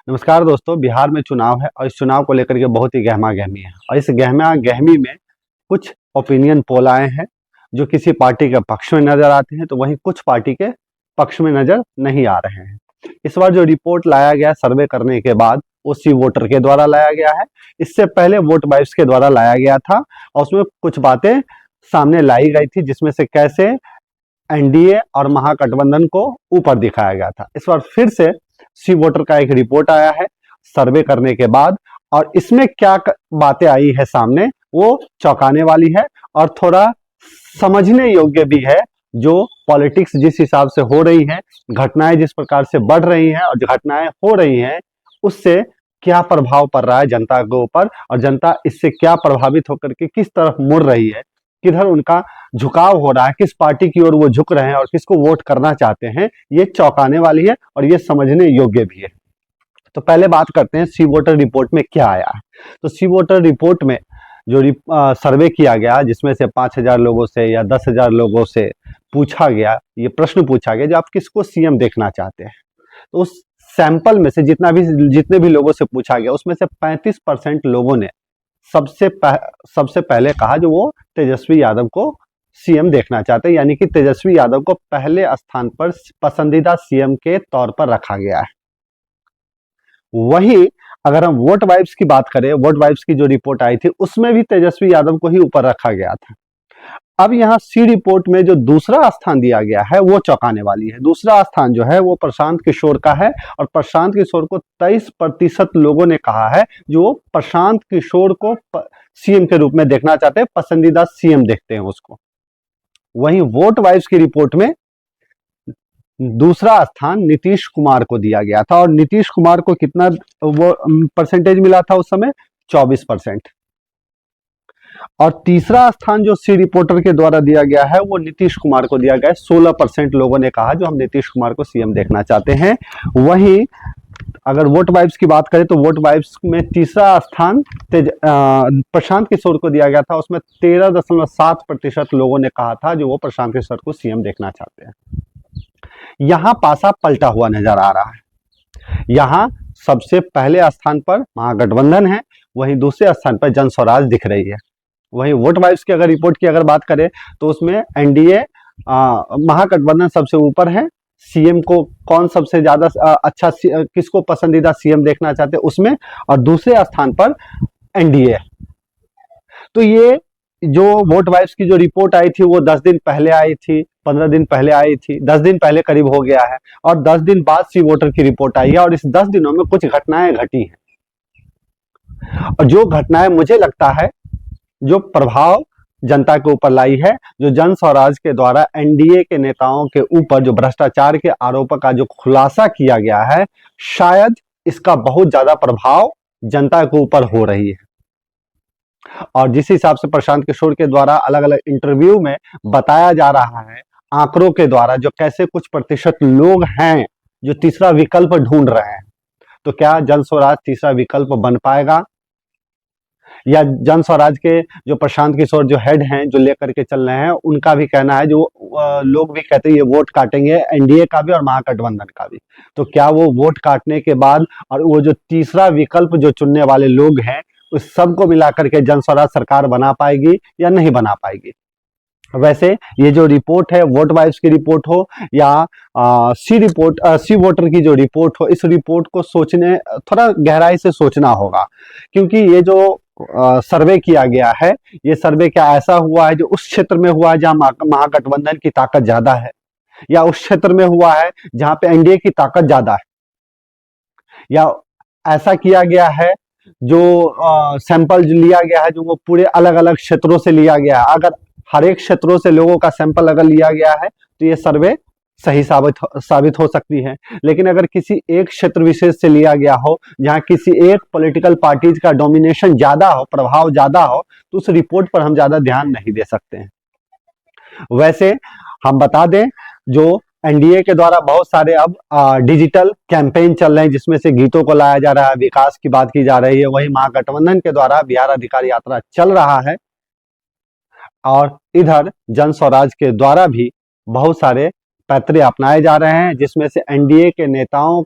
नमस्कार दोस्तों। बिहार में चुनाव है और इस चुनाव को लेकर के बहुत ही गहमा गहमी है और इस गहमा गहमी में कुछ ओपिनियन पोल आए हैं जो किसी पार्टी के पक्ष में नजर आते हैं, तो वहीं कुछ पार्टी के पक्ष में नजर नहीं आ रहे हैं। इस बार जो रिपोर्ट लाया गया सर्वे करने के बाद वो सी वोटर के द्वारा लाया गया है। इससे पहले वोट बाइट्स के द्वारा लाया गया था और उसमें कुछ बातें सामने लाई गई थी, जिसमें से कैसे एनडीए और महागठबंधन को ऊपर दिखाया गया था। इस बार फिर से सी वोटर का एक रिपोर्ट आया है सर्वे करने के बाद, और इसमें क्या बातें आई है सामने वो चौंकाने वाली है और थोड़ा समझने योग्य भी है। जो पॉलिटिक्स जिस हिसाब से हो रही है, घटनाएं जिस प्रकार से बढ़ रही हैं और जो घटनाएं हो रही हैं उससे क्या प्रभाव पड़ रहा है जनता के ऊपर, और जनता इससे क्या प्रभावित होकर के किस तरफ मुड़ रही है, किधर उनका झुकाव हो रहा है, किस पार्टी की ओर वो झुक रहे हैं और किसको वोट करना चाहते हैं, ये चौंकाने वाली है और ये समझने योग्य भी है। तो पहले बात करते हैं सी वोटर रिपोर्ट में क्या आया है। तो सी वोटर रिपोर्ट में जो सर्वे किया गया, जिसमें से 5,000 लोगों से या 10,000 लोगों से पूछा गया, ये प्रश्न पूछा गया जो आप किसको सीएम देखना चाहते हैं। तो उस सैंपल में से जितने भी लोगों से पूछा गया उसमें से 35% लोगों ने सबसे पहले कहा जो वो तेजस्वी यादव को सीएम देखना चाहते हैं, यानी कि तेजस्वी यादव को पहले स्थान पर पसंदीदा सीएम के तौर पर रखा गया है। वहीं अगर हम वोट वाइब्स की बात करें, वोट वाइब्स की जो रिपोर्ट आई थी उसमें भी तेजस्वी यादव को ही ऊपर रखा गया था। अब यहाँ सी रिपोर्ट में जो दूसरा स्थान दिया गया है वो चौंकाने वाली है। दूसरा स्थान जो है वो प्रशांत किशोर का है और प्रशांत किशोर को 23% लोगों ने कहा है जो प्रशांत किशोर को सीएम के रूप में देखना चाहते हैं, पसंदीदा सीएम देखते हैं उसको। वहीं वोट वाइब्स की रिपोर्ट में दूसरा स्थान नीतीश कुमार को दिया गया था और नीतीश कुमार को कितना वो परसेंटेज मिला था उस समय, 24%। और तीसरा स्थान जो सी रिपोर्टर के द्वारा दिया गया है वो नीतीश कुमार को दिया गया है। 16% लोगों ने कहा जो हम नीतीश कुमार को सीएम देखना चाहते हैं। वहीं अगर वोट वाइब्स की बात करें तो वोट वाइब्स में तीसरा स्थान प्रशांत किशोर को दिया गया था। उसमें 13.7% लोगों ने कहा था जो वो प्रशांत किशोर को सीएम देखना चाहते हैं। यहां पासा पलटा हुआ नजर आ रहा है। यहां सबसे पहले स्थान पर महागठबंधन है, वहीं दूसरे स्थान पर जन स्वराज दिख रही है। वहीं वोट वाइब्स की अगर रिपोर्ट की अगर बात करें तो उसमें एनडीए महागठबंधन सबसे ऊपर है। सीएम को कौन सबसे ज्यादा अच्छा किसको पसंदीदा सीएम देखना चाहते हैं उसमें, और दूसरे स्थान पर एनडीए। तो ये जो वोट वाइब्स की जो रिपोर्ट आई थी वो 10 दिन पहले आई थी, 15 दिन पहले आई थी, 10 दिन पहले करीब हो गया है और 10 दिन बाद सी वोटर की रिपोर्ट आई है और इस 10 दिनों में कुछ घटनाएं घटी हैं और जो घटनाएं मुझे लगता है जो प्रभाव जनता के ऊपर लाई है, जो जन स्वराज के द्वारा एनडीए के नेताओं के ऊपर जो भ्रष्टाचार के आरोपों का जो खुलासा किया गया है, शायद इसका बहुत ज्यादा प्रभाव जनता के ऊपर हो रही है। और जिस हिसाब से प्रशांत किशोर के द्वारा अलग अलग इंटरव्यू में बताया जा रहा है आंकड़ों के द्वारा, जो कैसे कुछ प्रतिशत लोग हैं जो तीसरा विकल्प ढूंढ रहे हैं, तो क्या जन स्वराज तीसरा विकल्प बन पाएगा, या जन स्वराज के जो प्रशांत किशोर जो हेड हैं जो लेकर के चल रहे हैं उनका भी कहना है, जो लोग भी कहते हैं ये वोट काटेंगे एनडीए का भी और महागठबंधन का भी, तो क्या वो वोट काटने के बाद और वो जो तीसरा विकल्प जो चुनने वाले लोग हैं उस सबको मिलाकर के जन स्वराज सरकार बना पाएगी या नहीं बना पाएगी। वैसे ये जो रिपोर्ट है वोट वाइब्स की रिपोर्ट हो या सी वोटर की जो रिपोर्ट हो, इस रिपोर्ट को सोचने थोड़ा गहराई से सोचना होगा, क्योंकि ये जो सर्वे किया गया है ये सर्वे क्या ऐसा हुआ है जो उस क्षेत्र में हुआ है जहां महागठबंधन की ताकत ज्यादा है, या उस क्षेत्र में हुआ है जहां पे एनडीए की ताकत ज्यादा है, या ऐसा किया गया है जो सैंपल लिया गया है जो वो पूरे अलग अलग क्षेत्रों से लिया गया है। अगर हर एक क्षेत्रों से लोगों का सैंपल अगर लिया गया है तो ये सर्वे सही साबित हो सकती है। लेकिन अगर किसी एक क्षेत्र विशेष से लिया गया हो जहां किसी एक पॉलिटिकल पार्टीज का डोमिनेशन ज्यादा हो, प्रभाव ज्यादा हो, तो उस रिपोर्ट पर हम ज्यादा ध्यान नहीं दे सकते हैं। वैसे हम बता दें जो एनडीए के द्वारा बहुत सारे अब डिजिटल कैंपेन चल रहे हैं जिसमें से गीतों को लाया जा रहा है, विकास की बात की जा रही है। वही महागठबंधन के द्वारा बिहार अधिकार यात्रा चल रहा है और इधर जन स्वराज के द्वारा भी बहुत सारे पैतरे अपनाए जा रहे हैं, जिसमें से एनडीए के नेताओं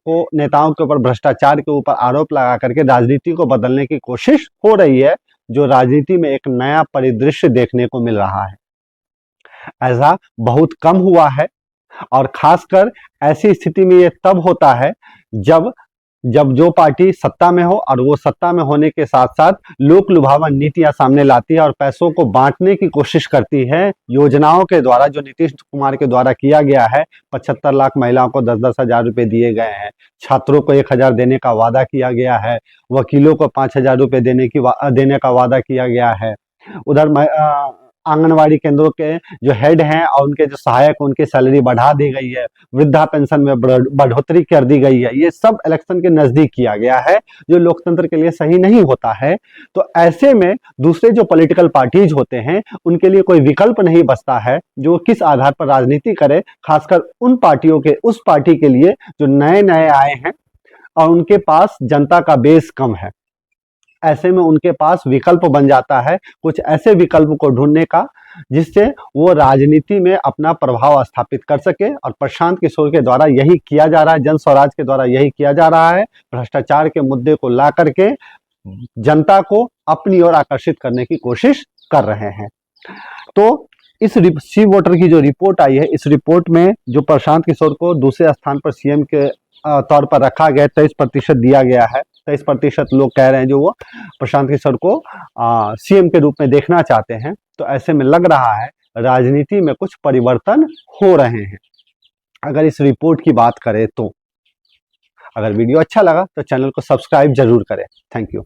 के ऊपर भ्रष्टाचार के ऊपर आरोप लगा करके राजनीति को बदलने की कोशिश हो रही है, जो राजनीति में एक नया परिदृश्य देखने को मिल रहा है। ऐसा बहुत कम हुआ है, और खासकर ऐसी स्थिति में ये तब होता है जब जो पार्टी सत्ता में हो, और वो सत्ता में होने के साथ साथ लोक लुभावन नीतियां सामने लाती है और पैसों को बांटने की कोशिश करती है योजनाओं के द्वारा, जो नीतीश कुमार के द्वारा किया गया है। 75 लाख महिलाओं को 10-10 हजार रुपए दिए गए हैं, छात्रों को 1,000 देने का वादा किया गया है, वकीलों को 5,000 रुपए देने का वादा किया गया है। उधर आंगनवाड़ी केंद्रों के जो हेड हैं और उनके जो सहायक, उनकी सैलरी बढ़ा दी गई है, वृद्धा पेंशन में बढ़ोतरी कर दी गई है। ये सब इलेक्शन के नजदीक किया गया है, जो लोकतंत्र के लिए सही नहीं होता है। तो ऐसे में दूसरे जो पॉलिटिकल पार्टीज होते हैं, उनके लिए कोई विकल्प नहीं बचता है जो किस आधार पर राजनीति करे, खासकर उन पार्टियों के, उस पार्टी के लिए जो नए नए आए हैं और उनके पास जनता का बेस कम है। ऐसे में उनके पास विकल्प बन जाता है कुछ ऐसे विकल्प को ढूंढने का, जिससे वो राजनीति में अपना प्रभाव स्थापित कर सके। और प्रशांत किशोर के द्वारा यही किया जा रहा है, जन स्वराज के द्वारा यही किया जा रहा है। भ्रष्टाचार के मुद्दे को ला करके जनता को अपनी ओर आकर्षित करने की कोशिश कर रहे हैं। तो इस सी वोटर की जो रिपोर्ट आई है, इस रिपोर्ट में जो प्रशांत किशोर को दूसरे स्थान पर सीएम के तौर पर रखा गया, 23% दिया गया है। 23% लोग कह रहे हैं जो वो प्रशांत किशोर को सीएम के रूप में देखना चाहते हैं। तो ऐसे में लग रहा है राजनीति में कुछ परिवर्तन हो रहे हैं, अगर इस रिपोर्ट की बात करें तो। अगर वीडियो अच्छा लगा तो चैनल को सब्सक्राइब जरूर करें। Thank you.